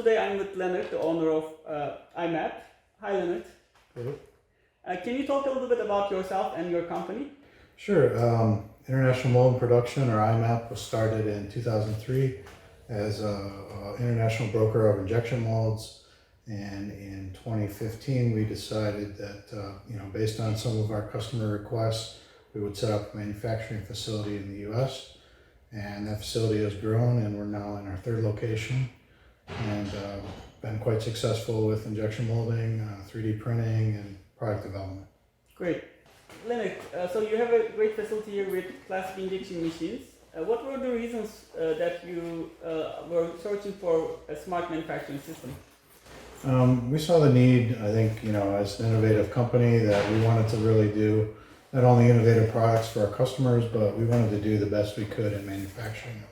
today I'm with Leonard, the owner of IMAP. Hi, Leonard. Hello. Can you talk a little bit about yourself and your company? Sure. International Mold Production, or IMAP, was started in 2003 as an international broker of injection molds. And in 2015, we decided that, based on some of our customer requests, we would set up a manufacturing facility in the U.S. And that facility has grown, and we're now in our third location, and been quite successful with injection molding, 3D printing, and product development. Great. Leonard, so you have a great facility here with plastic injection machines. What were the reasons that you were searching for a smart manufacturing system? We saw the need, I think, as an innovative company, that we wanted to really do not only innovative products for our customers, but we wanted to do the best we could in manufacturing them.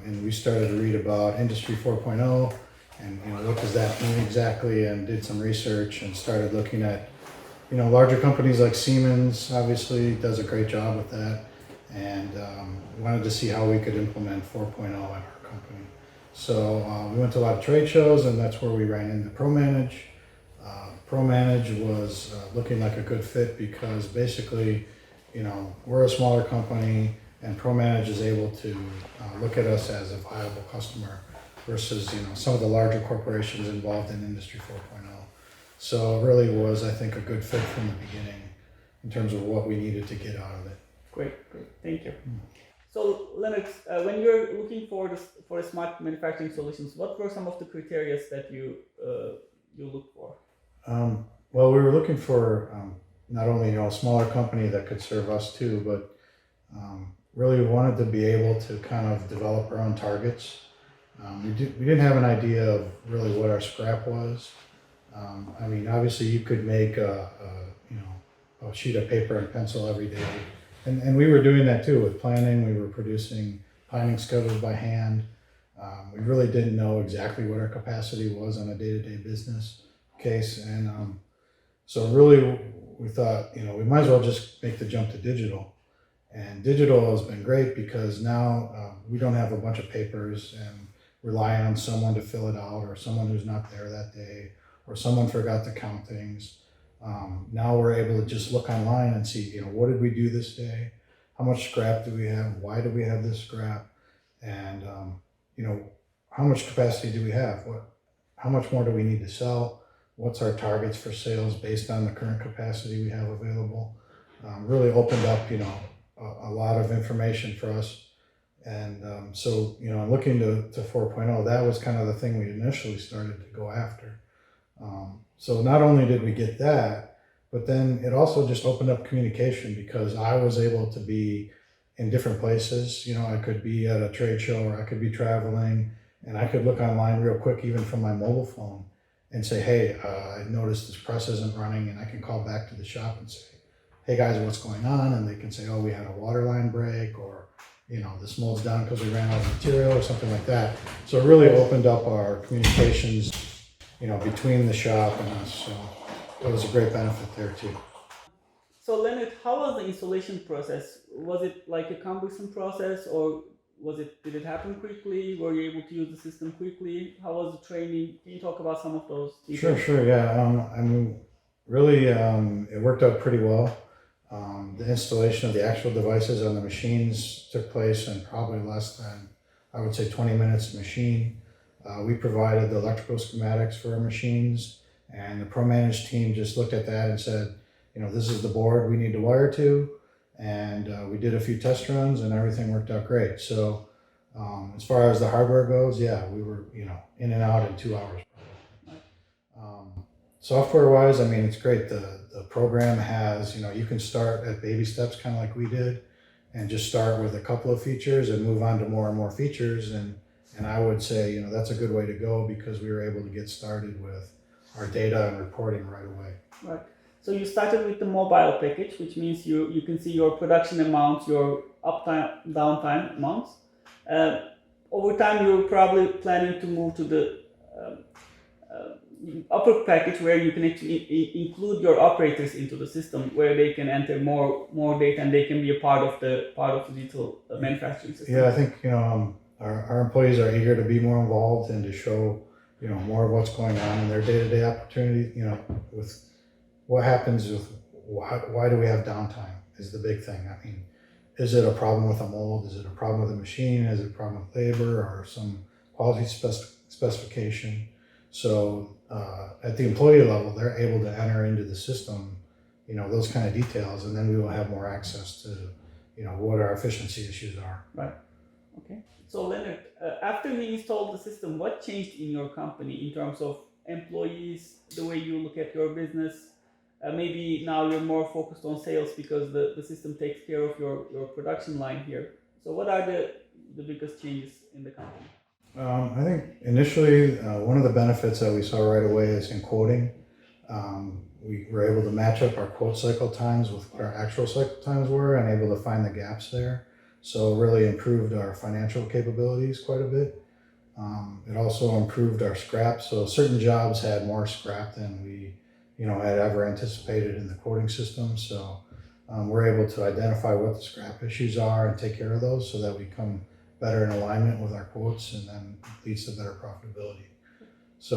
And we started to read about Industry 4.0 and what does that mean exactly, and did some research and started looking at larger companies like Siemens obviously does a great job with that, and wanted to see how we could implement 4.0 at our company. So we went to a lot of trade shows, and that's where we ran into ProManage. ProManage was looking like a good fit because basically, we're a smaller company, and ProManage is able to look at us as a viable customer versus some of the larger corporations involved in Industry 4.0. So it really was, I think, a good fit from the beginning in terms of what we needed to get out of it. Great, thank you. So Leonard, when you're looking for smart manufacturing solutions, what were some of the criteria that you look for? Well, we were looking for not only a smaller company that could serve us too, but really wanted to be able to kind of develop our own targets. We didn't have an idea of really what our scrap was. Obviously you could make a sheet of paper and pencil every day. And we were doing that too with planning. We were producing planning schedules by hand. We really didn't know exactly what our capacity was on a day-to-day business case. And so really we thought, we might as well just make the jump to digital. And digital has been great because now we don't have a bunch of papers and rely on someone to fill it out, or someone who's not there that day, or someone forgot to count things. Now we're able to just look online and see, what did we do this day? How much scrap do we have? Why do we have this scrap? And, how much capacity do we have? How much more do we need to sell? What's our targets for sales based on the current capacity we have available? Really opened up, a lot of information for us. And so, looking to 4.0, that was kind of the thing we initially started to go after. So not only did we get that, but then it also just opened up communication, because I was able to be in different places. I could be at a trade show, or I could be traveling, and I could look online real quick, even from my mobile phone, and say, hey, I noticed this press isn't running, and I can call back to the shop and say, hey guys, what's going on? And they can say, oh, we had a water line break, or this mold's down because we ran out of material, or something like that. So it really opened up our communications between the shop and us. So it was a great benefit there too. So Leonard, how was the installation process? Was it like a cumbersome process, or did it happen quickly? Were you able to use the system quickly? How was the training? Can you talk about some of those details? Sure, yeah. Really, it worked out pretty well. The installation of the actual devices on the machines took place in probably less than, I would say, 20 minutes a machine. We provided the electrical schematics for our machines, and the ProManage team just looked at that and said, this is the board we need to wire to. And we did a few test runs, and everything worked out great. So as far as the hardware goes, yeah, we were, in and out in 2 hours. Software-wise, it's great. The program has, you can start at baby steps, kind of like we did, and just start with a couple of features and move on to more and more features. And I would say, that's a good way to go, because we were able to get started with our data and reporting right away. Right. So you started with the mobile package, which means you can see your production amounts, your uptime, downtime amounts. Over time, you're probably planning to move to the upper package, where you can actually include your operators into the system, where they can enter more data, and they can be a part of the digital manufacturing system. Yeah, I think our employees are eager to be more involved and to show more of what's going on in their day-to-day opportunity, with what happens with why do we have downtime is the big thing. I mean, is it a problem with a mold? Is it a problem with the machine? Is it a problem with labor or some quality specification? So at the employee level, they're able to enter into the system, those kind of details, and then we will have more access to, what our efficiency issues are. Right. Okay. So Leonard, after you installed the system, what changed in your company in terms of employees, the way you look at your business? Maybe now you're more focused on sales because the system takes care of your production line here. So what are the biggest changes in the company? I think initially one of the benefits that we saw right away is in quoting. We were able to match up our quote cycle times with what our actual cycle times were and able to find the gaps there. So it really improved our financial capabilities quite a bit. It also improved our scrap. So certain jobs had more scrap than we had ever anticipated in the quoting system. So we're able to identify what the scrap issues are and take care of those so that we come better in alignment with our quotes, and then leads to better profitability. So,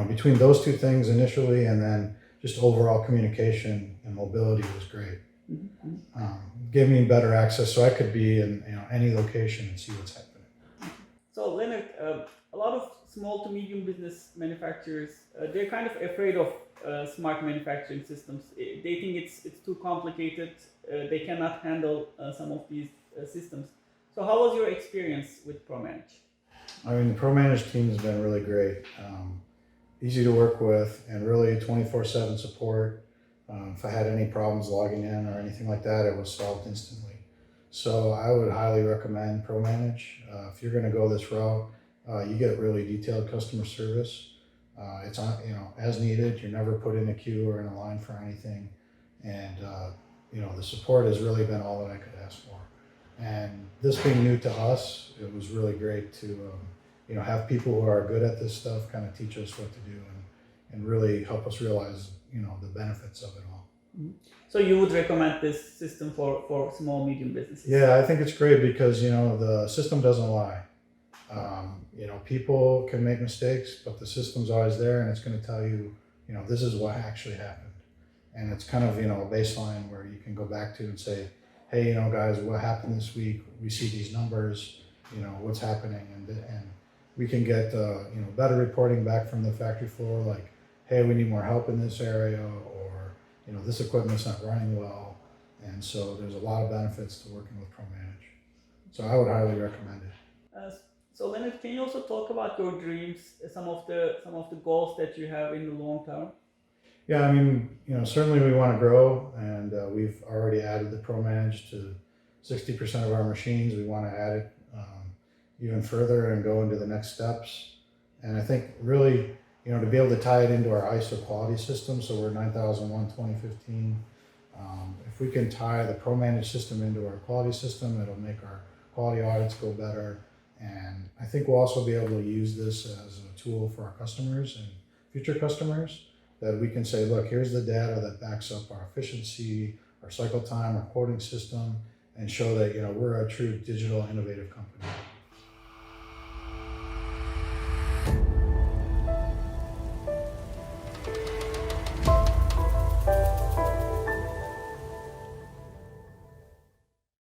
between those two things initially, and then just overall communication and mobility was great. Gave me better access so I could be in any location and see what's happening. So Leonard, a lot of small to medium business manufacturers, they're kind of afraid of smart manufacturing systems. They think it's too complicated. They cannot handle some of these systems. So how was your experience with ProManage? I mean, the ProManage team has been really great. Easy to work with, and really 24/7 support. If I had any problems logging in or anything like that, it was solved instantly. So I would highly recommend ProManage. If you're going to go this route, you get really detailed customer service. It's on, as needed. You're never put in a queue or in a line for anything, and the support has really been all that I could ask for. And this being new to us, it was really great to have people who are good at this stuff kind of teach us what to do and really help us realize the benefits of it all. So you would recommend this system for small medium businesses? Yeah, I think it's great because the system doesn't lie. People can make mistakes, but the system's always there, and it's going to tell you this is what actually happened, and it's kind of a baseline where you can go back to and say, hey, guys, what happened this week? We see these numbers, what's happening, and we can get better reporting back from the factory floor, like, hey, we need more help in this area, or this equipment's not running well. And so there's a lot of benefits to working with ProManage. So I would highly recommend it. So Leonard, can you also talk about your dreams, some of the goals that you have in the long term? Yeah, I mean, certainly we want to grow, and we've already added the ProManage to 60% of our machines. We want to add it even further and go into the next steps. And I think really, to be able to tie it into our ISO quality system, so we're 9001 2015. If we can tie the ProManage system into our quality system, it'll make our quality audits go better. And I think we'll also be able to use this as a tool for our customers and future customers, that we can say, look, here's the data that backs up our efficiency, our cycle time, our quoting system, and show that we're a true digital innovative company.